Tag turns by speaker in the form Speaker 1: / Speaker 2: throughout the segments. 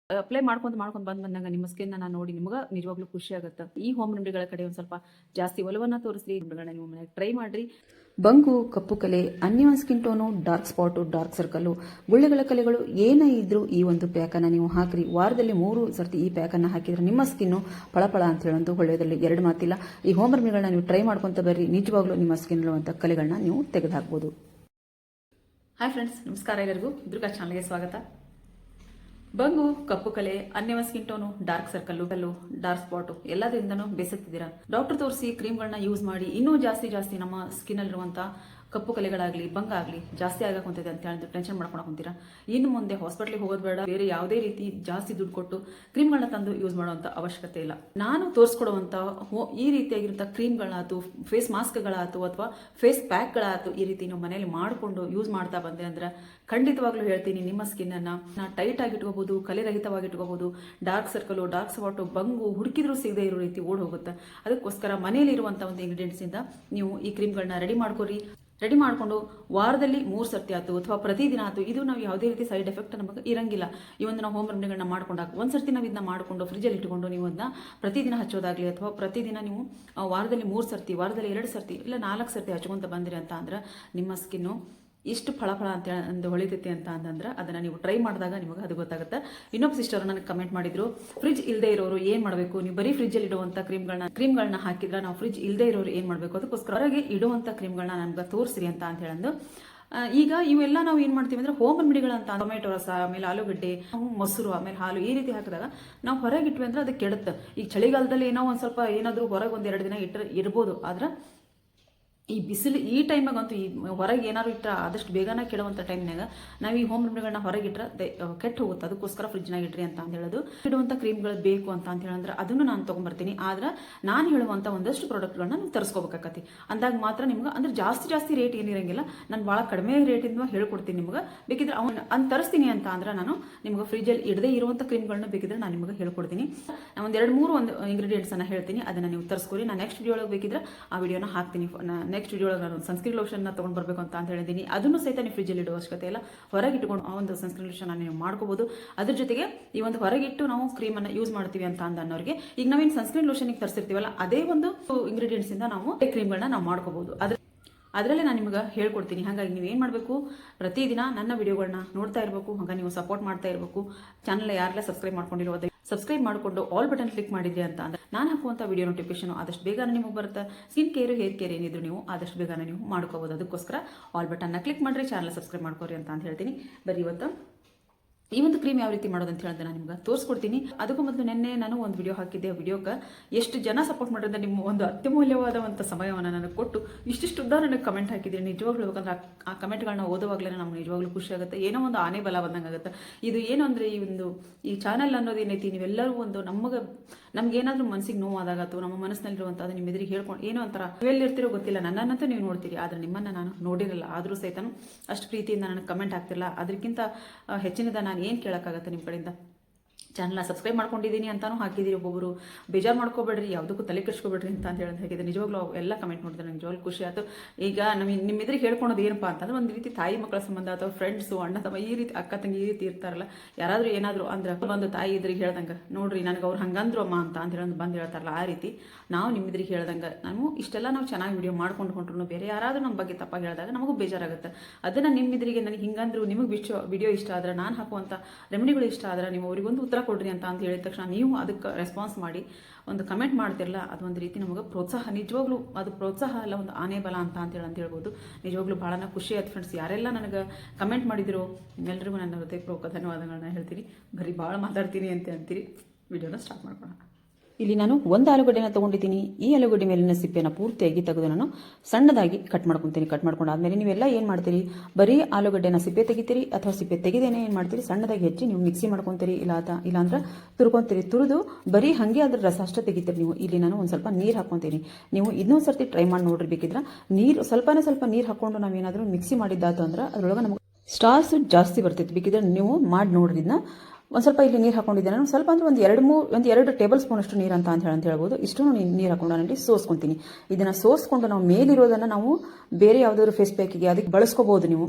Speaker 1: Apply ಮಾಡ್ಕೊಂಡು ಬಂದಾಗ ನಿಮ್ಮ ಸ್ಕಿನ್ ನಾನು ನೋಡಿ ನಿಮಗೆ ನಿಜವಾಗ್ಲೂ ಖುಷಿ ಆಗುತ್ತೆ. ಈ ಹೋಮ್ ರೆಮಿಡಿಗಳ ಕಡೆ ಒಂದು ಸ್ವಲ್ಪ ಜಾಸ್ತಿ ಒಲವನ್ನ ತೋರಿಸ್ರಿ. ನೀವು ಮನೆಗೆ ಟ್ರೈ ಮಾಡ್ರಿ. ಬಂಗು, ಕಪ್ಪು ಕಲೆ, uneven skin tone, dark spot, dark circle, ಗುಳ್ಳೆಗಳ ಕಲೆಗಳು ಏನೇ ಇದ್ರೂ ಈ ಒಂದು ಪ್ಯಾಕನ್ನು ನೀವು ಹಾಕ್ರಿ. ವಾರದಲ್ಲಿ 3 ಸರ್ತಿ ಈ ಪ್ಯಾಕನ್ನು ಹಾಕಿದ್ರೆ ನಿಮ್ಮ ಸ್ಕಿನ್ನು ಫಳಫಳ ಅಂತ ಹೇಳಂತೂ ಒಳ್ಳೆಯದಲ್ಲಿ 2 ಮಾತಿಲ್ಲ. ಈ ಹೋಮ್ ರೆಮಿಡಿಗಳನ್ನ ನೀವು ಟ್ರೈ ಮಾಡ್ಕೊಂತ ಬರ್ರಿ. ನಿಜವಾಗ್ಲೂ ನಿಮ್ಮ ಸ್ಕಿನ್ ಇರುವಂಥ ಕಲೆಗಳನ್ನ ನೀವು ತೆಗೆದುಹಾಕ್ಬೋದು. ಹಾಯ್ ಫ್ರೆಂಡ್ಸ್, ನಮಸ್ಕಾರ ಎಲ್ಲರಿಗೂ. ದುರ್ಗಾ ಚಾನಲ್ಗೆ ಸ್ವಾಗತ. ಬಂಗು, ಕಪ್ಪು ಕಲೆ, uneven skin tone, dark circle, dark spot ಎಲ್ಲದರಿಂದನೂ ಬೇಸತ್ತಿದ್ದೀರಾ. ಡಾಕ್ಟರ್ ತೋರಿಸಿ ಕ್ರೀಮ್ಗಳನ್ನ ಯೂಸ್ ಮಾಡಿ ಇನ್ನೂ ಜಾಸ್ತಿ ನಮ್ಮ ಸ್ಕಿನ್ನಲ್ಲಿರುವಂಥ ಕಪ್ಪು ಕಲೆಗಳಾಗಲಿ ಬಂಗಾಗಲಿ ಜಾಸ್ತಿ ಆಗಕೊಂತಿದೆ ಅಂತ ಹೇಳಿದ್ರೆ ಟೆನ್ಷನ್ ಮಾಡ್ಕೊಂಡು ಕುಂತೀರಾ. ಇನ್ನು ಮುಂದೆ ಹಾಸ್ಪಿಟ್ಲಿಗೆ ಹೋಗೋದು ಬೇಡ, ಬೇರೆ ಯಾವುದೇ ರೀತಿ ಜಾಸ್ತಿ ದುಡ್ಡು ಕೊಟ್ಟು ಕ್ರೀಮ್ಗಳನ್ನ ತಂದು ಯೂಸ್ ಮಾಡುವಂಥ ಅವಶ್ಯಕತೆ ಇಲ್ಲ. ನಾನು ತೋರಿಸ್ಕೊಡುವಂಥ ಈ ರೀತಿಯಾಗಿರುವಂಥ ಕ್ರೀಮ್ಗಳಾಯ್ತು, ಫೇಸ್ ಮಾಸ್ಕ್ಗಳಾಯ್ತು ಅಥವಾ ಫೇಸ್ ಪ್ಯಾಕ್ಗಳಾಯ್ತು, ಈ ರೀತಿ ನೀವು ಮನೆಯಲ್ಲಿ ಮಾಡಿಕೊಂಡು ಯೂಸ್ ಮಾಡ್ತಾ ಬಂದೆ ಅಂದ್ರೆ ಖಂಡಿತವಾಗ್ಲೂ ಹೇಳ್ತೀನಿ, ನಿಮ್ಮ ಸ್ಕಿನ್ನನ್ನು ಟೈಟ್ ಆಗಿ ಇಟ್ಕೋಬಹುದು, ಕಲೆರಹಿತವಾಗಿ ಇಟ್ಕೋಬಹುದು. ಡಾರ್ಕ್ ಸರ್ಕಲ್, ಡಾರ್ಕ್ ಸ್ಪಾಟು, ಬಂಗು ಹುಡುಕಿದ್ರೂ ಸಿಗದೆ ಇರೋ ರೀತಿ ಓಡ್ ಹೋಗುತ್ತೆ. ಅದಕ್ಕೋಸ್ಕರ ಮನೆಯಲ್ಲಿ ಇರುವಂಥ ಒಂದು ಇಂಗ್ರೀಡಿಯೆಂಟ್ಸಿಂದ ನೀವು ಈ ಕ್ರೀಮ್ಗಳನ್ನ ರೆಡಿ ಮಾಡಿಕೊಂಡು ವಾರದಲ್ಲಿ 3 ಸರ್ತಿ ಆಯ್ತು ಅಥವಾ ಪ್ರತಿದಿನ ಆಯ್ತು, ಇದು ನಾವು ಯಾವುದೇ ರೀತಿ ಸೈಡ್ ಎಫೆಕ್ಟ್ ನಮಗೆ ಇರಂಗಿಲ್ಲ. ಈ ಒಂದು ನಾವು ಹೋಮ್ ರೆಮಿಡಿಗಳನ್ನ ಮಾಡ್ಕೊಂಡಾಗ ಒಂದು ಸರ್ತಿ ನಾವು ಇದನ್ನ ಮಾಡಿಕೊಂಡು ಫ್ರಿಜ್ಜಲ್ಲಿ ಇಟ್ಕೊಂಡು ನೀವು ಅದನ್ನ ಪ್ರತಿದಿನ ಹಚ್ಚೋದಾಗ್ಲಿ ಅಥವಾ ಪ್ರತಿದಿನ ನೀವು ವಾರದಲ್ಲಿ 3 ಸರ್ತಿ, ವಾರದಲ್ಲಿ 2 ಸರ್ತಿ ಇಲ್ಲ 4 ಸರ್ತಿ ಹಚ್ಕೊಂತ ಬಂದಿರಿ ಅಂತ ಅಂದ್ರೆ ನಿಮ್ಮ ಸ್ಕಿನ್ನು ಇಷ್ಟು ಫಳಫಳ ಅಂತ ಹೊಳಿತೈತಿ ಅಂತ ಅಂತಂದ್ರೆ ಅದನ್ನು ನೀವು ಟ್ರೈ ಮಾಡಿದಾಗ ನಿಮಗೆ ಅದು ಗೊತ್ತಾಗುತ್ತೆ. ಇನ್ನೊಬ್ಬ ಸಿಸ್ಟರ್ ನನಗೆ ಕಮೆಂಟ್ ಮಾಡಿದ್ರು, ಫ್ರಿಜ್ ಇಲ್ಲದೆ ಇರೋರು ಏನು ಮಾಡಬೇಕು, ನೀವು ಬರೀ ಫ್ರಿಜ್ಜಲ್ಲಿ ಇಡುವಂಥ ಕ್ರೀಮ್ಗಳನ್ನ ಹಾಕಿದ್ರೆ ನಾವು ಫ್ರಿಜ್ ಇಲ್ಲದೆ ಇರೋರು ಏನು ಮಾಡಬೇಕು, ಅದಕ್ಕೋಸ್ಕರ ಹೊರಗೆ ಇಡುವಂಥ ಕ್ರೀಮ್ಗಳನ್ನ ನಮ್ಗೆ ತೋರಿಸ್ರಿ ಅಂತ ಹೇಳಂದು. ಈಗ ಇವೆಲ್ಲ ನಾವು ಏನು ಮಾಡ್ತೀವಿ ಅಂದ್ರೆ ಹೋಮ್ ರೆಮಿಡಿಗಳಂತ ಟೊಮೆಟೊ ರಸ, ಆಮೇಲೆ ಆಲೂಗಡ್ಡೆ, ಮೊಸರು, ಆಮೇಲೆ ಹಾಲು ಈ ರೀತಿ ಹಾಕಿದಾಗ ನಾವು ಹೊರಗೆ ಇಟ್ವಿ ಅಂದ್ರೆ ಅದು ಕೆಡುತ್ತೆ. ಈಗ ಚಳಿಗಾಲದಲ್ಲಿ ಏನೋ ಒಂದು ಸ್ವಲ್ಪ ಏನಾದರೂ ಹೊರಗೆ 1-2 ದಿನ ಇರ್ಬೋದು. ಆದ್ರೆ ಈ ಬಿಸಿಲು ಈ ಟೈಮಾಗಂತೂ ಈ ಹೊರಗೆ ಏನಾದ್ರು ಇಟ್ಟರೆ ಆದಷ್ಟು ಬೇಗನೆ ಕೆಡುವಂಥ ಟೈಮ್ನಾಗ ನಾವು ಈ ಹೋಮ್ ರೆಮಿಡಿಗಳನ್ನ ಹೊರಗಿಟ್ರೆ ಕೆಟ್ಟು ಹೋಗುತ್ತೆ. ಅದಕ್ಕೋಸ್ಕರ ಫ್ರಿಜ್ನಾಗ ಇಡ್ರಿ ಅಂತ ಹೇಳೋದು. ಇಡುವಂಥ ಕ್ರೀಮ್ಗಳು ಬೇಕು ಅಂತ ಹೇಳಿದ್ರೆ ಅದನ್ನು ನಾನು ತೊಗೊಂಬರ್ತೀನಿ. ಆದ್ರೆ ನಾನು ಹೇಳುವಂಥ ಒಂದಷ್ಟು ಪ್ರಾಡಕ್ಟ್ಗಳನ್ನ ನೀವು ತರಿಸ್ಕೋಬೇಕಾಗತ್ತೆ. ಅಂದಾಗ ಮಾತ್ರ ನಿಮ್ಗೆ ಅಂದ್ರೆ ಜಾಸ್ತಿ ರೇಟ್ ಏನಿರಂಗಿಲ್ಲ. ನಾನು ಭಾಳ ಕಡಿಮೆ ರೇಟಿಂದ ಹೇಳ್ಕೊಡ್ತೀನಿ ನಿಮ್ಗೆ. ಬೇಕಿದ್ರೆ ಅವ್ನು ತರಿಸ್ತೀನಿ ಅಂತ ಅಂದ್ರೆ ನಾನು ನಿಮ್ಗೆ ಫ್ರಿಜ್ಜಲ್ಲಿ ಇಡದೇ ಇರುವಂಥ ಕ್ರೀಮ್ಗಳನ್ನ ಬೇಕಿದ್ರೆ ನಾನು ನಿಮ್ಗೆ ಹೇಳ್ಕೊಡ್ತೀನಿ. ಒಂದು 2-3 ಇಂಗ್ರೀಡಿಯೆಂಟ್ಸನ್ನು ಹೇಳ್ತೀನಿ, ಅದನ್ನು ನೀವು ತರಿಸ್ಕೊರಿ. ನಾನು ನೆಕ್ಸ್ಟ್ ವಿಡಿಯೋ ಒಳಗೆ ಬೇಕಿದ್ರೆ ಆ ವಿಡಿಯೋನ ಹಾಕ್ತೀನಿ. ನೆಕ್ಸ್ಟ್ ವಿಡಿಯೋ ಒಳಗೆ ನಾನು ಸನ್ಸ್ಕ್ರೀನ್ ಲೋಷನ್ನ ತೊಗೊಂಡು ಬರಬೇಕು ಅಂತ ಹೇಳಿದ್ದೀನಿ. ಅದನ್ನು ಸಹಿತ ನೀವು ಫ್ರಿಜ್ಜಲ್ಲಿ ಇಡುವ ಅವಶ್ಯಕತೆ ಇಲ್ಲ. ಹೊರಗೆ ಇಟ್ಕೊಂಡು ಆ ಒಂದು ಸನ್ಸ್ಕ್ರೀನ್ ಲೋಷನ್ ನೀವು ಮಾಡ್ಕೋಬಹುದು. ಅದ್ರ ಜೊತೆಗೆ ಈ ಒಂದು ಹೊರಗಿಟ್ಟು ನಾವು ಕ್ರೀಮನ್ನು ಯೂಸ್ ಮಾಡ್ತೀವಿ ಅಂತ ಅನ್ನೋರಿಗೆ ಈಗ ನಾವೇನು ಸನ್ಸ್ಕ್ರೀನ್ ಲೋಷನ್ಗೆ ತರಿಸಿರ್ತೀವಲ್ಲ ಅದೇ ಒಂದು ಇಂಗ್ರೀಡಿಯೆಂಟ್ಸ್ ಇಂದ ನಾವು ಕ್ರೀಮ್ಗಳನ್ನ ನಾವು ಮಾಡ್ಕೋಬಹುದು. ಅದರಲ್ಲೇ ನಾನು ನಿಮಗೆ ಹೇಳ್ಕೊಡ್ತೀನಿ. ಹಾಗಾಗಿ ನೀವು ಏನು ಮಾಡಬೇಕು, ಪ್ರತಿದಿನ ನನ್ನ ವಿಡಿಯೋಗಳನ್ನ ನೋಡ್ತಾ ಇರಬೇಕು. ಹಾಗಾಗಿ ನೀವು ಸಪೋರ್ಟ್ ಮಾಡ್ತಾ ಇರಬೇಕು. ಚಾನಲ್ ಯಾರೆಲ್ಲ ಸಬ್ಸ್ಕ್ರೈಬ್ ಮಾಡಿಕೊಂಡು ಆಲ್ ಬಟನ್ ಕ್ಲಿಕ್ ಮಾಡಿದ್ರಿ ಅಂತ ಅಂದ್ರೆ ನಾನು ಹಾಕುವಂಥ ವಿಡಿಯೋ ನೋಟಿಫಿಕೇಶನ್ ಆದಷ್ಟು ಬೇಗನೆ ನಿಮಗೆ ಬರುತ್ತೆ. ಸ್ಕಿನ್ ಕೇರ್, ಹೇರ್ ಕೇರ್ ಏನಿದ್ರು ನೀವು ಆದಷ್ಟು ಬೇಗನೆ ನೀವು ಮಾಡ್ಕೋಬಹುದು. ಅದಕ್ಕೋಸ್ಕರ ಆಲ್ ಬಟನ್ನ ಕ್ಲಿಕ್ ಮಾಡಿರಿ, ಚಾನಲ್ ಸಬ್ಸ್ಕ್ರೈಬ್ ಮಾಡ್ಕೋರಿ ಅಂತ ಹೇಳ್ತೀನಿ. ಬರೀ ಇವತ್ತು ಈ ಒಂದು ಕ್ರೀಮ್ ಯಾವ ರೀತಿ ಮಾಡೋದು ಅಂತ ಹೇಳಿದ್ರೆ ನಾನು ನಿಮ್ಗೆ ತೋರಿಸ್ಕೊಡ್ತೀನಿ. ಅದಕ್ಕೂ ಮೊದಲು ನಿನ್ನೆ ನಾನು ಒಂದು ವಿಡಿಯೋ ಹಾಕಿದ್ದೆ. ವಿಡಿಯೋಕ್ಕೆ ಎಷ್ಟು ಜನ ಸಪೋರ್ಟ್ ಮಾಡಿದ್ರೆ ನಿಮ್ಮ ಒಂದು ಅತ್ಯಮೂಲ್ಯವಾದಂಥ ಸಮಯವನ್ನು ನನಗೆ ಕೊಟ್ಟು ಇಷ್ಟಿಷ್ಟು ಉದ್ದ ನನಗೆ ಕಮೆಂಟ್ ಹಾಕಿದ್ದೀನಿ. ನಿಜವಾಗ್ಲೂ ಹೇಳ್ಬೇಕಂದ್ರೆ ಆ ಕಮೆಂಟ್ಗಳನ್ನ ಓದುವಾಗಲೇ ನಮ್ಗೆ ನಿಜವಾಗ್ಲೂ ಖುಷಿ ಆಗುತ್ತೆ. ಏನೋ ಒಂದು ಆನೆ ಬಲ ಬಂದಂಗೆ ಆಗುತ್ತೆ. ಇದು ಏನು ಅಂದರೆ ಈ ಚಾನಲ್ ಅನ್ನೋದು ಏನೈತಿ, ನೀವೆಲ್ಲರೂ ಒಂದು ನಮ್ಗೇನಾದ್ರೂ ಮನಸ್ಸಿಗೆ ನೋವಾದಾಗ ಅಥವಾ ನಮ್ಮ ಮನಸ್ಸಿನಲ್ಲಿರುವಂಥದ್ದು ನಿಮ್ಮ ಎದುರಿಗೆ ಹೇಳ್ಕೊಂಡು ಏನೋ ಒಂಥರ ಎಲ್ಲಿರ್ತಿರೋ ಗೊತ್ತಿಲ್ಲ, ನನ್ನನ್ನಂತೂ ನೀವು ನೋಡ್ತೀರಿ, ಆದರೆ ನಿಮ್ಮನ್ನು ನಾನು ನೋಡಿರಲ್ಲ. ಆದರೂ ಸಹಿತ ಅಷ್ಟು ಪ್ರೀತಿಯಿಂದ ನನಗೆ ಕಮೆಂಟ್ ಆಗ್ತಿಲ್ಲ. ಅದಕ್ಕಿಂತ ಹೆಚ್ಚಿನದ ನಾನು ಏನು ಕೇಳೋಕ್ಕಾಗತ್ತೆ ನಿಮ್ಮ ಕಡೆಯಿಂದ. ಚಾನಲ್ನ ಸಬ್ಸ್ಕ್ರೈಬ್ ಮಾಡ್ಕೊಂಡಿದ್ದೀನಿ ಅಂತಾನು ಹಾಕಿದ್ದೀರಿ. ಒಬ್ಬೊಬ್ಬರು ಬೇಜಾರು ಮಾಡ್ಕೋಬೇಡ್ರಿ, ಯಾವುದಕ್ಕೂ ತಲೆ ಕೆಡಿಸ್ಕೋಬೇಡ್ರಿ ಅಂತ ಹೇಳೋದು ಹಾಕಿದೆ. ನಿಜವಾಗ್ಲೂ ಎಲ್ಲ ಕಮೆಂಟ್ ನೋಡಿದ್ರೆ ನನಗೆ ನಿಜವಾಗ್ಲೂ ಖುಷಿ ಆಯಿತು. ಈಗ ನಿಮ್ಮ ಎದುರಿಗೆ ಹೇಳ್ಕೊಳೋದು ಏನಪ್ಪ ಅಂತಂದ್ರೆ ಒಂದು ರೀತಿ ತಾಯಿ ಮಕ್ಕಳ ಸಂಬಂಧ ಅಥವಾ ಫ್ರೆಂಡ್ಸು, ಅಣ್ಣ ತಮ್ಮ ಈ ರೀತಿ ಅಕ್ಕ ತಂಗಿ ಈ ರೀತಿ ಇರ್ತಾರಲ್ಲ, ಯಾರಾದರೂ ಏನಾದರೂ ಅಂದ್ರೆ ಒಂದು ತಾಯಿ ಇದ್ರಿಗೆ ಹೇಳ್ದಂಗೆ ನೋಡ್ರಿ ನನಗೆ ಅವ್ರು ಹಂಗಂದ್ರು ಅಮ್ಮ ಅಂತ ಹೇಳೋದು ಬಂದು ಹೇಳ್ತಾರಲ್ಲ, ಆ ರೀತಿ ನಾವು ನಿಮ್ಮ ಎದುರಿಗೆ ಹೇಳ್ದಂಗೆ ನಾವು ಚೆನ್ನಾಗಿ ವಿಡಿಯೋ ಮಾಡ್ಕೊಂಡು ಹೊಂಟ್ರು ಬೇರೆ ಯಾರಾದರೂ ನಮ್ಮ ಬಗ್ಗೆ ತಪ್ಪಾಗಿ ಹೇಳಿದಾಗ ನಮಗೂ ಬೇಜಾರಾಗುತ್ತೆ. ಅದನ್ನು ನಿಮ್ಮ ಎದುರಿಗೆ ನನಗೆ ಹಿಂಗಂದ್ರು, ನಿಮಗೆ ವಿಡಿಯೋ ಇಷ್ಟ ಆದರೆ, ನಾನು ಹಾಕುವಂಥ ರೆಮಿಡಿಗಳು ಇಷ್ಟ ಆದರೆ ನೀವು ಅವರಿಗೊಂದು ಉತ್ತರ ಕೊಡ್ರಿ ಅಂತ ಹೇಳಿದ ತಕ್ಷಣ ನೀವು ಅದಕ್ಕೆ ರೆಸ್ಪಾನ್ಸ್ ಮಾಡಿ ಒಂದು ಕಮೆಂಟ್ ಮಾಡ್ತಿರಲ್ಲ, ಅದೊಂದು ರೀತಿ ನಮಗೆ ಪ್ರೋತ್ಸಾಹ. ನಿಜವಾಗ್ಲೂ ಅದು ಪ್ರೋತ್ಸಾಹ ಅಲ್ಲ, ಒಂದು ಆನೆ ಬಲ ಅಂತ ಹೇಳ್ಬೋದು. ನಿಜವಾಗ್ಲೂ ಭಾಳ ಖುಷಿ ಆಯ್ತು ಫ್ರೆಂಡ್ಸ್. ಯಾರೆಲ್ಲ ನನಗೆ ಕಮೆಂಟ್ ಮಾಡಿದಿರೋ ಎಲ್ಲರಿಗೂ ನನ್ನ ಹೃದಯಪೂರ್ವಕ ಧನ್ಯವಾದಗಳನ್ನ ಹೇಳ್ತೀನಿ. ಬರೀ ಭಾಳ ಮಾತಾಡ್ತೀನಿ ಅಂತ ಅಂತೀರಿ. ವಿಡಿಯೋನ ಸ್ಟಾರ್ಟ್ ಮಾಡ್ಕೊಳ್ಳೋಣ. ಇಲ್ಲಿ ನಾನು ಒಂದು ಆಲೂಗಡ್ಡೆನ ತೊಗೊಂಡಿದ್ದೀನಿ. ಈ ಆಲೂಗಡ್ಡೆ ಮೇಲಿನ ಸಿಪ್ಪೆನ ಪೂರ್ತಿಯಾಗಿ ತೆಗೆದು ನಾನು ಸಣ್ಣದಾಗಿ ಕಟ್ ಮಾಡ್ಕೊತೀನಿ. ಕಟ್ ಮಾಡ್ಕೊಂಡಾದ್ಮೇಲೆ ನೀವೆಲ್ಲ ಏನು ಮಾಡ್ತೀರಿ, ಬರೀ ಆಲೂಗಡ್ಡೆನ ಸಿಪ್ಪೆ ತೆಗಿತೀರಿ ಅಥವಾ ಸಿಪ್ಪೆ ತೆಗೆದೇನೆ ಏನು ಮಾಡ್ತೀರಿ, ಸಣ್ಣದಾಗಿ ಹೆಚ್ಚಿ ನೀವು ಮಿಕ್ಸಿ ಮಾಡ್ಕೊತೀರಿ. ಇಲ್ಲಾಂದ್ರೆ ತುರ್ಕೊತೀರಿ. ತುರಿದು ಬರೀ ಹಾಗೆ ಅದ್ರ ರಸ ಅಷ್ಟೇ ತೆಗಿತೀರಿ ನೀವು. ಇಲ್ಲಿ ನಾನು ಒಂದು ಸ್ವಲ್ಪ ನೀರು ಹಾಕ್ಕೊತೀನಿ. ನೀವು ಇನ್ನೊಂದು ಸರ್ತಿ ಟ್ರೈ ಮಾಡಿ ನೋಡ್ರಿ. ಬೇಕಿದ್ರೆ ಸ್ವಲ್ಪ ನೀರು ಹಾಕ್ಕೊಂಡು ನಾವೇನಾದರೂ ಮಿಕ್ಸಿ ಮಾಡಿದ್ದಾತು ಅಂದ್ರೆ ಅದರೊಳಗೆ ನಮಗೆ ಸ್ಟಾರ್ಸ್ ಜಾಸ್ತಿ ಬರ್ತೈತಿ. ಬೇಕಿದ್ರೆ ನೀವು ಮಾಡಿ ನೋಡ್ರಿ. ಇದನ್ನ ಒಂದು ಸ್ವಲ್ಪ ಇಲ್ಲಿ ನೀರು ಹಾಕೊಂಡಿದ್ದೆ ನಾನು, ಸ್ವಲ್ಪ ಅಂದರೆ ಒಂದು ಎರಡು ಟೇಬಲ್ ಸ್ಪೂನ್ ಅಷ್ಟು ನೀರು ಅಂತ ಹೇಳ್ಬೋದು. ಇಷ್ಟು ನೀರು ಹಾಕೊಂಡು ನಾನಲ್ಲಿ ಸೋಸ್ಕೊತೀನಿ. ಇದನ್ನು ಸೋಸ್ಕೊಂಡು ನಾವು ಮೇಲಿರೋದನ್ನು ನಾವು ಬೇರೆ ಯಾವುದಾದ್ರು ಫೇಸ್ ಪ್ಯಾಕಿಗೆ ಅದಕ್ಕೆ ಬಳಸ್ಕೋಬೋದು ನೀವು.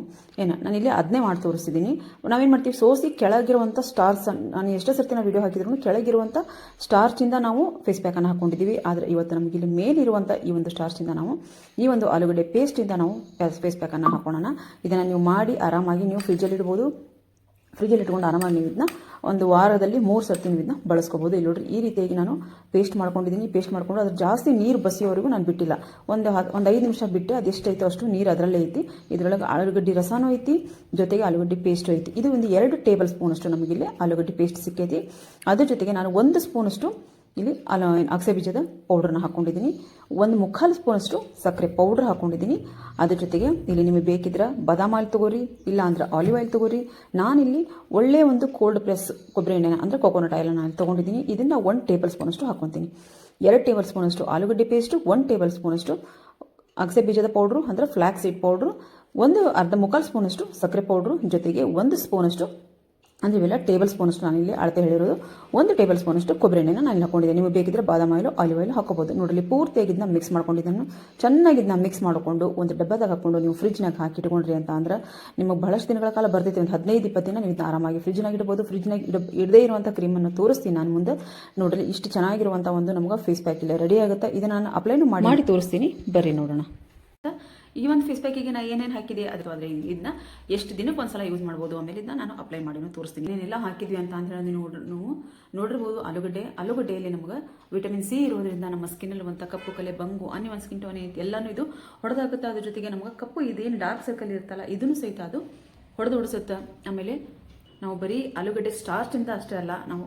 Speaker 1: ನಾನಿಲ್ಲಿ ಅದನ್ನೇ ಮಾಡಿ ತೋರಿಸ್ತಿದ್ದೀನಿ. ನಾವೇನು ಮಾಡ್ತೀವಿ, ಸೋಸಿ ಕೆಳಗಿರುವಂಥ ಸ್ಟಾರ್ಸ್, ನಾನು ಎಷ್ಟೋ ಸರ್ತಿ ನಾವು ವಿಡಿಯೋ ಹಾಕಿದ್ರು ಕೆಳಗಿರುವಂಥ ಸ್ಟಾರ್ಚಿಂದ ನಾವು ಫೇಸ್ ಪ್ಯಾಕನ್ನು ಹಾಕೊಂಡಿದ್ದೀವಿ. ಆದರೆ ಇವತ್ತು ನಮಗೆ ಇಲ್ಲಿ ಮೇಲಿರುವಂಥ ಈ ಒಂದು ಸ್ಟಾರ್ಚಿಂದ ನಾವು ಈ ಒಂದು ಆಲೂಗಡ್ಡೆ ಪೇಸ್ಟಿಂದ ನಾವು ಫೇಸ್ ಪ್ಯಾಕನ್ನು ಹಾಕೋಣ. ಇದನ್ನು ನೀವು ಮಾಡಿ ಆರಾಮಾಗಿ ನೀವು ಫ್ರಿಜ್ಜಲ್ಲಿ ಇಡ್ಬೋದು. ಫ್ರಿಜ್ಜಲ್ಲಿ ಇಟ್ಕೊಂಡು ಆರಾಮಾಗಿ ನೀವು ಇದನ್ನ ಒಂದು ವಾರದಲ್ಲಿ 3 ಸರ್ತಿ ನೀವು ಇದನ್ನ ಬಳಸ್ಕೋಬೋದು. ಇಲ್ಲಿ ನೋಡ್ರಿ, ಈ ರೀತಿಯಾಗಿ ನಾನು ಪೇಸ್ಟ್ ಮಾಡ್ಕೊಂಡಿದ್ದೀನಿ. ಪೇಸ್ಟ್ ಮಾಡ್ಕೊಂಡು ಅದ್ರ ಜಾಸ್ತಿ ನೀರು ಬಸಿಯೋವರೆಗೂ ನಾನು ಬಿಟ್ಟಿಲ್ಲ. ಒಂದು 5 ನಿಮಿಷ ಬಿಟ್ಟು ಅದೆಷ್ಟೈತೋ ಅಷ್ಟು ನೀರು ಅದರಲ್ಲೇ ಐತಿ. ಇದರೊಳಗೆ ಆಲೂಗಡ್ಡೆ ರಸನೂ ಐತಿ, ಜೊತೆಗೆ ಆಲೂಗಡ್ಡೆ ಪೇಸ್ಟು ಐತಿ. ಇದು ಒಂದು 2 ಟೇಬಲ್ ಸ್ಪೂನ್ ಅಷ್ಟು ನಮಗಿಲ್ಲಿ ಆಲೂಗಡ್ಡೆ ಪೇಸ್ಟ್ ಸಿಕ್ಕೈತಿ. ಅದ್ರ ಜೊತೆಗೆ ನಾನು 1 ಸ್ಪೂನಷ್ಟು ಇಲ್ಲಿ ಅಗಸೆ ಬೀಜದ ಪೌಡ್ರನ್ನ ಹಾಕೊಂಡಿದ್ದೀನಿ. 1/4 ಸ್ಪೂನಷ್ಟು ಸಕ್ಕರೆ ಪೌಡ್ರ್ ಹಾಕೊಂಡಿದ್ದೀನಿ. ಅದ್ರ ಜೊತೆಗೆ ಇಲ್ಲಿ ನಿಮಗೆ ಬೇಕಿದ್ರೆ ಬಾದಾಮ್ ಆಯಿಲ್ ತೊಗೋರಿ, ಇಲ್ಲ ಅಂದ್ರೆ ಆಲಿವ್ ಆಯಿಲ್ ತೊಗೋರಿ. ನಾನಿಲ್ಲಿ ಒಳ್ಳೆ ಒಂದು ಕೋಲ್ಡ್ ಪ್ರೆಸ್ ಕೊಬ್ಬರಿ ಎಣ್ಣೆನ ಅಂದರೆ ಕೊಕೊನಟ್ ಆಯಿಲ್ ನಾನು ತೊಗೊಂಡಿದ್ದೀನಿ. ಇದನ್ನು 1 ಟೇಬಲ್ ಸ್ಪೂನಷ್ಟು ಹಾಕೊತೀನಿ. 2 ಟೇಬಲ್ ಸ್ಪೂನಷ್ಟು ಆಲೂಗಡ್ಡೆ ಪೇಸ್ಟು, 1 ಟೇಬಲ್ ಸ್ಪೂನಷ್ಟು ಅಗಸೆ ಬೀಜದ ಪೌಡ್ರು ಅಂದರೆ ಫ್ಲ್ಯಾಕ್ಸ್ ಸೀಡ್ ಪೌಡ್ರು, 1/2 ಸ್ಪೂನಷ್ಟು ಸಕ್ಕರೆ ಪೌಡ್ರು, ಜೊತೆಗೆ 1 ಸ್ಪೂನಷ್ಟು ಅಂದರೆ ಇವೆಲ್ಲ ಟೇಬಲ್ ಸ್ಪೂನಷ್ಟು ನಾನಿಲ್ಲಿ ಅಳತೆ ಹೇಳಿರೋದು. 1 ಟೇಬಲ್ ಸ್ಪೂನಷ್ಟು ಕೊಬ್ಬರಿ ಎಣ್ಣೆನ ನಾನು ಹಾಕೊಂಡಿದ್ದೆ. ನಿಮಗೆ ಬೇಕಿದ್ರೆ ಬಾದಾಮ್ ಆಯಿಲು, ಆಲಿವ್ ಆಯಿಲ್ ಹಾಕೋಬೋದು. ನೋಡಲಿ, ಪೂರ್ತಿಯಾಗಿ ಇದನ್ನ ಮಿಕ್ಸ್ ಮಾಡ್ಕೊಂಡಿದ್ದನ್ನು ಚೆನ್ನಾಗಿ ಇದನ್ನ ಮಿಕ್ಸ್ ಮಾಡಿಕೊಂಡು ಒಂದು ಡಬ್ಬದಾಗ ಹಾಕೊಂಡು ನೀವು ಫ್ರಿಜ್ನಾಗ ಹಾಕಿಟ್ಕೊಂಡ್ರಿ ಅಂತ ಅಂದ್ರೆ ನಿಮಗೆ ಬಹಳಷ್ಟು ದಿನಗಳ ಕಾಲ ಬರ್ತೈತಿ. ಒಂದು 15-20 ದಿನ ನೀವು ಇದನ್ನ ಆರಾಮಾಗಿ ಫ್ರಿಜ್ನಾಗ ಇಡ್ಬೋದು. ಫ್ರಿಜ್ನಾಗ ಇಡದೇ ಇರುವಂಥ ಕ್ರೀಮನ್ನು ತೋರಿಸ್ತೀನಿ ನಾನು ಮುಂದೆ. ನೋಡ್ರಿ, ಇಷ್ಟು ಚೆನ್ನಾಗಿರುವಂಥ ಒಂದು ನಮ್ಗೆ ಫೇಸ್ ಪ್ಯಾಕ್ ಇಲ್ಲ ರೆಡಿ ಆಗುತ್ತೆ. ಇದನ್ನು ನಾನು ಅಪ್ಲೈನು ಮಾಡಿ ತೋರಿಸ್ತೀನಿ, ಬರ್ರಿ ನೋಡೋಣ. ಈ ಒಂದು ಫೇಸ್ ಪ್ಯಾಕಿಗೆ ನಾನು ಏನೇನು ಹಾಕಿದೆ ಆದರೆ ಇದನ್ನ ಎಷ್ಟು ದಿನಕ್ಕೆ ಒಂದ್ಸಲ ಯೂಸ್ ಮಾಡ್ಬೋದು. ಆಮೇಲೆ ಇದನ್ನ ನಾನು ಅಪ್ಲೈ ಮಾಡಿ ತೋರಿಸ್ತೀನಿ. ಏನೆಲ್ಲ ಹಾಕಿದ್ವಿ ಅಂತ ಹೇಳಿ ನೀವು ನೋಡಿರ್ಬೋದು. ಆಲೂಗಡ್ಡೆಯಲ್ಲಿ ನಮ್ಗೆ ವಿಟಮಿನ್ ಸಿ ಇರೋದ್ರಿಂದ ನಮ್ಮ ಸ್ಕಿನ್ನಲ್ಲಿ ಒಂದು ಕಪ್ಪು ಕಲೆ, ಬಂಗು, ಅನ್ಯವಾನ್ ಸ್ಕಿನ್ ಟೋನ್ ಎಲ್ಲನೂ ಇದು ಹೊಡೆದಾಗುತ್ತೆ. ಅದ್ರ ಜೊತೆಗೆ ನಮ್ಗೆ ಕಪ್ಪು ಇದೇನು ಡಾರ್ಕ್ ಸರ್ಕಲ್ ಇರುತ್ತಲ್ಲ ಇದನ್ನು ಸಹಿತ ಅದು ಹೊಡೆದುಡಿಸುತ್ತೆ. ಆಮೇಲೆ ನಾವು ಬರೀ ಆಲೂಗಡ್ಡೆ ಸ್ಟಾರ್ಚಿಂದ ಅಷ್ಟೇ ಅಲ್ಲ, ನಾವು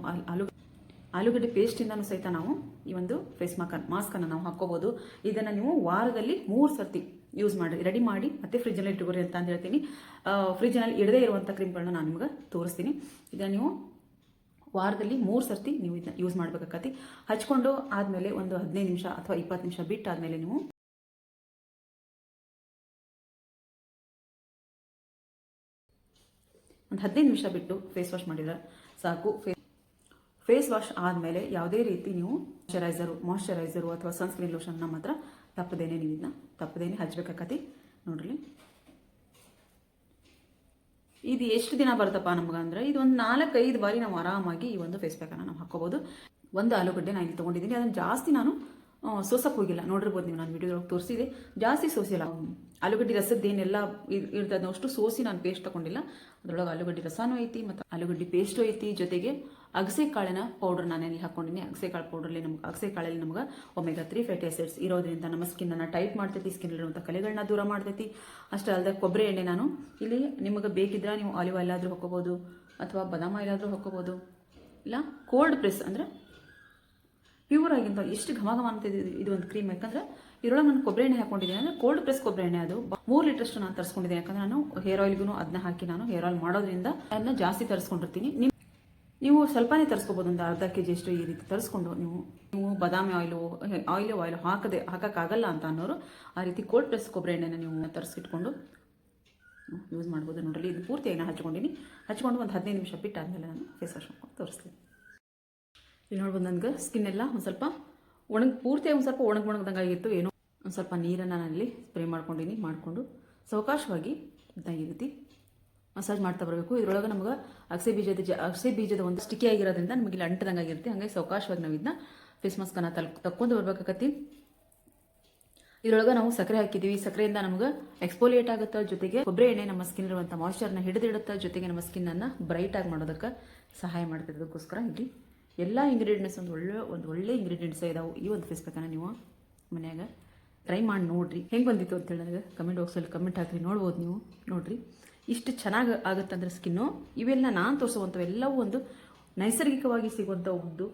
Speaker 1: ಆಲೂಗಡ್ಡೆ ಪೇಸ್ಟಿಂದನೂ ಸಹಿತ ನಾವು ಈ ಒಂದು ಫೇಸ್ ಮಾಸ್ಕನ್ನು ನಾವು ಹಾಕ್ಕೋಬೋದು. ಇದನ್ನು ನೀವು ವಾರದಲ್ಲಿ 3 ಸರ್ತಿ ಯೂಸ್ ಮಾಡಿ ರೆಡಿ ಮಾಡಿ ಮತ್ತೆ ಫ್ರಿಜ್ಜಲ್ಲಿ ಇಟ್ಕೋರಿ ಅಂತ ಹೇಳ್ತೀನಿ. ಫ್ರಿಜ್ನಲ್ಲಿ ಇಡದೇ ಇರುವಂಥ ಕ್ರೀಮ್ಗಳನ್ನ ನಾನು ನಿಮ್ಗೆ ತೋರಿಸ್ತೀನಿ. ಇದನ್ನು ನೀವು ವಾರದಲ್ಲಿ 3 ಸರ್ತಿ ನೀವು ಇದನ್ನ ಯೂಸ್ ಮಾಡಬೇಕಾಗತ್ತೆ. ಹಚ್ಕೊಂಡು ಆದಮೇಲೆ ಒಂದು 15 ನಿಮಿಷ ಅಥವಾ 20 ನಿಮಿಷ ಬಿಟ್ಟಾದಮೇಲೆ ನೀವು ಒಂದು 15 ನಿಮಿಷ ಬಿಟ್ಟು ಫೇಸ್ ವಾಶ್ ಮಾಡಿದ್ರೆ ಸಾಕು. ಫೇಸ್ ವಾಶ್ ಆದಮೇಲೆ ಯಾವುದೇ ರೀತಿ ನೀವು ಮಾಯಶ್ಚರೈಸರು ಅಥವಾ ಸನ್ಸ್ಕ್ರೀನ್ ಲೋಷನ್ನ ಮಾತ್ರ ತಪ್ಪದೇನೆ ನೀವು ಇದನ್ನ ಹಚ್ಚಬೇಕಾಗತ್ತೆ. ನೋಡ್ರಿ, ಇದು ಎಷ್ಟು ದಿನ ಬರುತ್ತಪ್ಪ ನಮ್ಗೆ ಅಂದರೆ ಇದು ಒಂದು 4-5 ಬಾರಿ ನಾವು ಆರಾಮಾಗಿ ಈ ಒಂದು ಫೇಸ್ ಪ್ಯಾಕನ್ನು ನಾವು ಹಾಕ್ಕೋಬೋದು. ಒಂದು ಆಲೂಗಡ್ಡೆ ನಾನು ಇಲ್ಲಿ ತೊಗೊಂಡಿದ್ದೀನಿ. ಅದನ್ನು ಜಾಸ್ತಿ ನಾನು ಸೋಸಕ್ಕೆ ಹೋಗಿಲ್ಲ. ನೋಡಿರ್ಬೋದು ನೀವು, ನಾನು ವಿಡಿಯೋದೊಳಗೆ ತೋರಿಸಿದೆ. ಜಾಸ್ತಿ ಸೋಸಿಲ್ಲ. ಆಲೂಗಡ್ಡೆ ರಸದ್ದೇನೆಲ್ಲ ಇರ್ತದೆ ಅಷ್ಟು ಸೋಸಿ ನಾನು ಪೇಸ್ಟ್ ತಗೊಂಡಿಲ್ಲ. ಅದರೊಳಗೆ ಆಲೂಗಡ್ಡೆ ರಸನೂ ಐತಿ ಮತ್ತು ಆಲೂಗಡ್ಡೆ ಪೇಸ್ಟು ಐತಿ. ಜೊತೆಗೆ ಅಗಸೆ ಕಾಳಿನ ಪೌಡರ್ ನಾನೇನು ಹಾಕೊಂಡಿನಿ. ಅಗಸೆ ಕಾಳು ಪೌಡ್ರಲ್ಲಿ ಅಗಸೆ ಕಾಳಲ್ಲಿ ನಮ್ಗೆ ಒಮೆಗಾ 3 ಫ್ಯಾಟಿ ಆಸಿಡ್ಸ್ ಇರೋದ್ರಿಂದ ನಮ್ಮ ಸ್ಕಿನ್ನನ್ನು ಟೈಟ್ ಮಾಡ್ತೈತಿ, ಸ್ಕಿನ್ನಲ್ಲಿರುವಂಥ ಕಲೆಗಳನ್ನ ದೂರ ಮಾಡ್ತೈತಿ. ಅಷ್ಟೇ ಅಲ್ಲದೆ ಕೊಬ್ಬರಿ ಎಣ್ಣೆ ನಾನು ಇಲ್ಲಿ ನಿಮಗೆ ಬೇಕಿದ್ರೆ ನೀವು ಆಲಿವ್ ಆಯಿಲ್ ಆದರೂ ಹಾಕೋಬೋದು ಅಥವಾ ಬಾದಾಮ್ ಆಯಿಲ್ ಆದರೂ ಹಾಕೋಬೋದು. ಇಲ್ಲ ಕೋಲ್ಡ್ ಪ್ರೆಸ್ ಅಂದರೆ ಪ್ಯೂರ್ ಆಗಿಂತ ಎಷ್ಟು ಘಮ ಅಂತ ಇದು ಒಂದು ಕ್ರೀಮ್. ಯಾಕಂದ್ರೆ ಇದರೊಳಗೆ ನಾನು ಕೊಬ್ಬರಿ ಎಣ್ಣೆ ಹಾಕೊಂಡಿದ್ದೀನಿ. ಅಂದರೆ ಕೋಲ್ಡ್ ಪ್ರೆಸ್ ಕೊಬ್ಬರಿ ಎಣ್ಣೆ ಅದು 3 ಲೀಟರ್ಷ್ಟು ನಾನು ತರಿಸ್ಕೊಂಡಿದ್ದೀನಿ. ಯಾಕಂದ್ರೆ ನಾನು ಹೇರ್ ಆಯಿಲ್ಗೂ ಅದನ್ನ ಹಾಕಿ ನಾನು ಹೇರ್ ಆಯಿಲ್ ಮಾಡೋದ್ರಿಂದ ಅದನ್ನ ಜಾಸ್ತಿ ತರಿಸ್ಕೊಂಡಿರ್ತೀನಿ. ನೀವು ಸ್ವಲ್ಪನೇ ತರಿಸ್ಕೋಬೋದು. ಒಂದು ಅರ್ಧ kg ಅಷ್ಟು ಈ ರೀತಿ ತರಿಸ್ಕೊಂಡು ನೀವು ಬಾದಾಮಿ ಆಯಿಲು ಹಾಕೋಕ್ಕಾಗಲ್ಲ ಅಂತ ಅನ್ನೋರು ಆ ರೀತಿ ಕೋಲ್ಡ್ ಪ್ರೆಸ್ ಕೊಬ್ಬರಿ ಎಣ್ಣೆನ ನೀವು ತರಿಸಿಟ್ಕೊಂಡು ಯೂಸ್ ಮಾಡ್ಬೋದು. ನೋಡ್ರಿ, ಇದು ಪೂರ್ತಿಯಾಗಿ ನಾನು ಹಚ್ಕೊಂಡು ಒಂದು 15 ನಿಮಿಷ ಬಿಟ್ಟು ಆದಮೇಲೆ ನಾನು ಫೇಸ್ ವಾಶ್ ಮಾಡ್ಕೊಂಡು ತೋರಿಸ್ತೀನಿ. ಇಲ್ಲಿ ನೋಡ್ಬೋದು, ನನಗೆ ಸ್ಕಿನ್ ಎಲ್ಲ ಒಂದು ಸ್ವಲ್ಪ ಪೂರ್ತಿಯಾಗಿ ಒಂದು ಸ್ವಲ್ಪ ಒಣಗ್ದಂಗೆ ಆಗಿತ್ತು. ಏನೋ ಒಂದು ಸ್ವಲ್ಪ ನೀರನ್ನು ನಾನಲ್ಲಿ ಸ್ಪ್ರೇ ಮಾಡಿಕೊಂಡು ಸಾವಕಾಶವಾಗಿ ಈ ರೀತಿ ಮಸಾಜ್ ಮಾಡ್ತಾ ಬರಬೇಕು. ಇದರೊಳಗೆ ನಮ್ಗೆ ಅಗಸೆ ಬೀಜದ ಒಂದು ಸ್ಟಿಕ್ಕಿ ಆಗಿರೋದ್ರಿಂದ ನಮಗೆ ಇಲ್ಲಿ ಅಂಟದಂಗೆ ಆಗಿರುತ್ತೆ. ಹಾಗಾಗಿ ಸಾವಕಾಶವಾಗಿ ನಾವು ಇದನ್ನ ಫೇಸ್ ಮಾಸ್ಕನ್ನು ತಕ್ಕೊಂಡು ಬರ್ಬೇಕಾಗತ್ತೆ. ಇದರೊಳಗೆ ನಾವು ಸಕ್ಕರೆ ಹಾಕಿದ್ದೀವಿ. ಸಕ್ಕರೆಯಿಂದ ನಮ್ಗೆ ಎಕ್ಸ್ಫೋಲಿಯೇಟ್ ಆಗುತ್ತೆ. ಜೊತೆಗೆ ಕೊಬ್ಬರಿ ಎಣ್ಣೆ ನಮ್ಮ ಸ್ಕಿನ್ ಇರುವಂಥ ಮಾಯ್ಶ್ಚರ್ನ ಹಿಡಿದಿಡುತ್ತೆ. ಜೊತೆಗೆ ನಮ್ಮ ಸ್ಕಿನ್ನನ್ನು ಬ್ರೈಟ್ ಆಗಿ ಮಾಡೋದಕ್ಕೆ ಸಹಾಯ ಮಾಡ್ತದೆ. ಅದಕ್ಕೋಸ್ಕರ ಇಲ್ಲಿ ಎಲ್ಲ ಇಂಗ್ರೀಡಿಯೆಂಟ್ಸ್ ಒಂದು ಒಳ್ಳೆ ಇಂಗ್ರೀಡಿಯೆಂಟ್ಸ್ ಇದಾವೆ. ಈ ಒಂದು ಫೇಸ್ ಪ್ಯಾಕನ್ನು ನೀವು ಮನ್ಯಾಗ ಟ್ರೈ ಮಾಡಿ ನೋಡಿರಿ, ಹೆಂಗೆ ಬಂದಿತ್ತು ಅಂತೇಳಿ ನನಗೆ ಕಮೆಂಟ್ ಬಾಕ್ಸಲ್ಲಿ ಕಮೆಂಟ್ ಹಾಕಿ. ನೋಡ್ಬೋದು ನೀವು. ನೋಡಿರಿ, ಇಷ್ಟು ಚೆನ್ನಾಗಿ ಆಗುತ್ತಂದ್ರೆ ಸ್ಕಿನ್ನು. ಇವೆಲ್ಲ ನಾನು ತೋರಿಸುವಂಥವೆಲ್ಲವೂ ಒಂದು ನೈಸರ್ಗಿಕವಾಗಿ ಸಿಗುವಂಥ ಒಂದು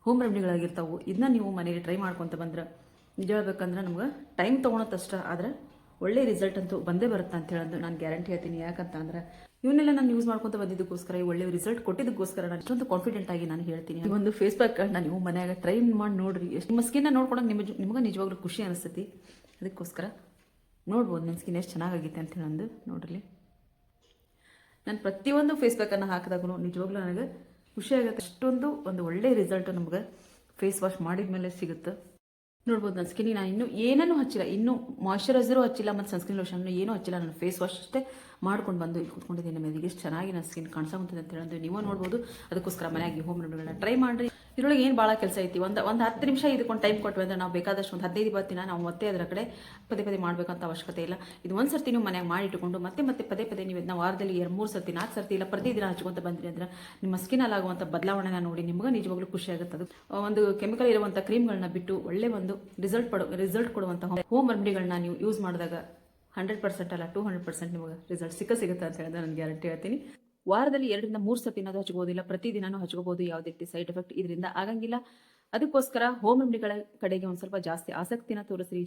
Speaker 1: ಹೋಮ್ ರೆಮಿಡಿಗಳಾಗಿರ್ತಾವೆ. ಇದನ್ನ ನೀವು ಮನೆಯಲ್ಲಿ ಟ್ರೈ ಮಾಡ್ಕೊತ ಬಂದ್ರೆ ನಿಜ ಹೇಳ್ಬೇಕಂದ್ರೆ ನಮ್ಗೆ ಟೈಮ್ ತೊಗೊಳತ್ತಷ್ಟ, ಆದರೆ ಒಳ್ಳೆ ರಿಸಲ್ಟ್ ಅಂತೂ ಬಂದೇ ಬರುತ್ತೆ ಅಂತ ಹೇಳೋದು ನಾನು ಗ್ಯಾರಂಟಿ ಹೇಳ್ತೀನಿ. ಯಾಕಂತ ಅಂದ್ರೆ ಇವನ್ನೆಲ್ಲ ನಾನು ಯೂಸ್ ಮಾಡ್ಕೊತ ಬಂದಿದ್ದಕ್ಕೋಸ್ಕರ, ಈ ಒಳ್ಳೆ ರಿಸಲ್ಟ್ ಕೊಟ್ಟಿದ್ದಕ್ಕೋಸ್ಕರ ನಾನು ಇಷ್ಟೊಂದು ಕಾನ್ಫಿಡೆಂಟ್ ಆಗಿ ನಾನು ಹೇಳ್ತೀನಿ. ಈ ಒಂದು ಫೇಸ್ ಪ್ಯಾಕ್ಗಳನ್ನ ನೀವು ಮನೆಯಾಗ ಟ್ರೈ ಮಾಡಿ ನೋಡ್ರಿ. ನಿಮ್ಮ ಸ್ಕಿನ್ನ ನೋಡ್ಕೊಳಕ್ಕೆ ನಿಮಗೆ ನಿಜವಾಗ್ಲೂ ಖುಷಿ ಅನಿಸ್ತೈತಿ. ಅದಕ್ಕೋಸ್ಕರ ನೋಡ್ಬೋದು ನನ್ನ ಸ್ಕಿನ್ ಎಷ್ಟು ಚೆನ್ನಾಗಾಗೈತೆ ಅಂತ ಹೇಳಂದು. ನೋಡ್ರಿ, ನಾನು ಪ್ರತಿಯೊಂದು ಫೇಸ್ ಪ್ಯಾಕನ್ನು ಹಾಕಿದಾಗೂ ನಿಜವಾಗ್ಲೂ ನನಗೆ ಖುಷಿ ಆಗುತ್ತೆ. ಅಷ್ಟೊಂದು ಒಂದು ಒಳ್ಳೆ ರಿಸಲ್ಟ್ ನಮ್ಗೆ ಫೇಸ್ ವಾಶ್ ಮಾಡಿದ ಮೇಲೆ ಸಿಗುತ್ತೆ. ನೋಡ್ಬೋದು ನನ್ನ ಸ್ಕಿನ್ನಿಗೆ ನಾನು ಇನ್ನೂ ಏನನ್ನೂ ಹಚ್ಚಿಲ್ಲ, ಇನ್ನೂ ಮಾಯ್ಶ್ಚರೈಸರು ಹಚ್ಚಿಲ್ಲ ಮತ್ತು ಸನ್ಸ್ಕ್ರೀನ್ ಲೋಷನ್ ಏನೂ ಹಚ್ಚಿಲ್ಲ. ನಾನು ಫೇಸ್ ವಾಶ್ ಅಷ್ಟೇ ಮಾಡ್ಕೊಂಡು ಬಂದು ಇಲ್ಲಿ ಕೂತ್ಕೊಂಡಿದ್ದೀನಿ. ಮೇಲೆ ಎಷ್ಟು ಚೆನ್ನಾಗಿ ನನ್ನ ಸ್ಕಿನ್ ಕಾಣಿಸ್ಕೊಂತದೆ ಅಂತ ಹೇಳಿದ್ರೆ ನೀವು ನೋಡ್ಬೋದು. ಅದಕ್ಕೋಸ್ಕರ ಮನೆಯಾಗಿ ಹೋಮ್ ರೆಮಿಡಿಗಳನ್ನ ಟ್ರೈ ಮಾಡಿರಿ. ಇದರೊಳಗೆ ಏನು ಭಾಳ ಕೆಲಸ ಐತಿ, ಒಂದು 10 ನಿಮಿಷ ಇದಕ್ಕೊಂದು ಟೈಮ್ ಕೊಟ್ವಿ ಅಂದರೆ ನಾವು ಬೇಕಾದಷ್ಟು ಒಂದು 15-20 ದಿನ ನಾವು ಮತ್ತೆ ಅದರ ಕಡೆ ಪದೇ ಮಾಡಬೇಕಂತ ಅವಶ್ಯಕತೆ ಇಲ್ಲ. ಇದು ಒಂದು ಸರ್ತಿ ನೀವು ಮನೆಯಾಗ ಮಾಡಿಟ್ಟುಕೊಂಡು ಮತ್ತೆ ಪದೇ ನೀವು ಇದನ್ನ ವಾರದಲ್ಲಿ 2-3 ಸರ್ತಿ 4 ಸರ್ತಿ ಇಲ್ಲ ಪ್ರತಿದಿನ ಹಚ್ಕೊಂತ ಬಂದ್ರಿ ಅಂದ್ರೆ ನಿಮ್ಮ ಸ್ಕಿನ್ನಲ್ಲಿ ಆಗುವಂಥ ಬದಲಾವಣೆನ ನೋಡಿ ನಿಮ್ಗೆ ನಿಜವಾಗ್ಲೂ ಖುಷಿ ಆಗುತ್ತೆ. ಅದು ಒಂದು ಕೆಮಿಕಲ್ ಇರುವಂಥ ಕ್ರೀಮ್ಗಳನ್ನ ಬಿಟ್ಟು ಒಳ್ಳೆ ಒಂದು ರಿಸಲ್ಟ್ ಕೊಡುವಂಥ ಹೋಮ್ ರೆಮಿಡಿಗಳನ್ನ ನೀವು ಯೂಸ್ ಮಾಡಿದಾಗ 100% ಅಲ್ಲ 200% ನಿಮಗೆ ರಿಸಲ್ಟ್ ಸಿಗುತ್ತೆ ಅಂತ ಹೇಳಿದ್ರೆ ನಾನು ಗ್ಯಾರಂಟಿ ಹೇಳ್ತೀನಿ. ವಾರದಲ್ಲಿ 2-3 ಸರ್ತಿ ಏನಾದರೂ ಹಚ್ಕೋಬೋದಿಲ್ಲ, ಪ್ರತಿದಿನನೂ ಹಚ್ಕೋಬಹುದು. ಯಾವುದೇ ರೀತಿ ಸೈಡ್ ಎಫೆಕ್ಟ್ ಇದರಿಂದ ಆಗಂಗಿಲ್ಲ. ಅದಕ್ಕೋಸ್ಕರ ಹೋಮ್ ರೆಮಿಡಿಗಳ ಕಡೆಗೆ ಒಂದು ಸ್ವಲ್ಪ ಜಾಸ್ತಿ ಆಸಕ್ತಿನ ತೋರಿಸ್ರಿ.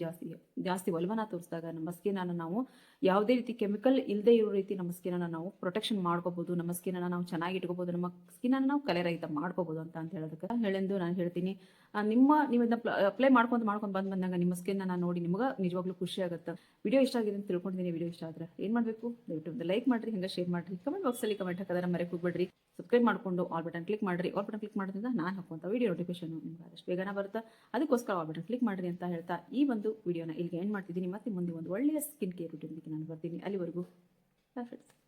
Speaker 1: ಜಾಸ್ತಿ ಒಲವನ್ನ ತೋರಿಸಿದಾಗ ನಮ್ಮ ಸ್ಕಿನ್ನನ್ನು ನಾವು ಯಾವುದೇ ರೀತಿ ಕೆಮಿಕಲ್ ಇಲ್ಲದೆ ಇರೋ ರೀತಿ ನಮ್ಮ ಸ್ಕಿನ್ನನ್ನು ನಾವು ಪ್ರೊಟೆಕ್ಷನ್ ಮಾಡ್ಕೋಬಹುದು, ನಮ್ಮ ಸ್ಕಿನ್ನನ್ನು ನಾವು ಚೆನ್ನಾಗಿ ಇಟ್ಕೋಬಹುದು, ನಮ್ಮ ಸ್ಕಿನ್ನನ್ನು ನಾವು ಕಲೆರಹಿತ ಮಾಡ್ಕೋಬಹುದು ಅಂತ ಹೇಳೋದಕ್ಕೆ ಹೇಳೆಂದು ನಾನು ಹೇಳ್ತೀನಿ. ನೀವು ಇದನ್ನ ಅಪ್ಲೈ ಮಾಡ್ಕೊಂಡು ಬಂದಾಗ ನಿಮ್ಮ ಸ್ಕಿನ್ನ ನೋಡಿ ನಿಮ್ಗೆ ನಿಜವಾಗ್ಲೂ ಖುಷಿ ಆಗುತ್ತೆ. ವಿಡಿಯೋ ಇಷ್ಟ ಆಗಿದೆ ಅಂತ ತಿಳ್ಕೊಂಡಿದ್ದೀನಿ. ವಿಡಿಯೋ ಇಷ್ಟ ಆದರೆ ಏನು ಮಾಡಬೇಕು, ದಯವಿಟ್ಟು ಒಂದು ಲೈಕ್ ಮಾಡಿರಿ, ಹಂಗೆ ಶೇರ್ ಮಾಡಿರಿ, ಕಮೆಂಟ್ ಬಾಕ್ಸಲ್ಲಿ ಕಮೆಂಟ್ ಹಾಕೋದನ್ನ ಮರೆಯಕ್ಕೆ ಹೋಗ್ಬೇಡ್ರಿ. ಸಬ್ಸ್ಕ್ರೈಬ್ ಮಾಡಿಕೊಂಡು ಆಲ್ ಬಟನ್ ಕ್ಲಿಕ್ ಮಾಡಿರಿ. ಆಲ್ ಬಟನ್ ಕ್ಲಿಕ್ ಮಾಡೋದ್ರಿಂದ ನಾನು ಹಾಕುವಂಥ ವಿಡಿಯೋ ನೋಟಿಫಿಕೇಶನ್ ನಿಮ್ಗೆ ಆದಷ್ಟು ಬೇಗನೆ ಬರುತ್ತೆ. ಅದಕ್ಕೋಸ್ಕರ ಆಲ್ ಬಟನ್ ಕ್ಲಿಕ್ ಮಾಡಿರಿ ಅಂತ ಹೇಳ್ತಾ ಈ ಒಂದು ವಿಡಿಯೋನ ಇಲ್ಲಿಗೆ ಎಂಡ್ ಮಾಡ್ತಿದ್ದೀನಿ. ಮತ್ತೆ ಮುಂದೆ ಒಂದು ಒಳ್ಳೆಯ ಸ್ಕಿನ್ ಕೇರ್ ರೂಟೀನ್ ನಾನು ಬರ್ತೀನಿ. ಅಲ್ಲಿವರೆಗೂ ಫ್ರೆಂಡ್ಸ್.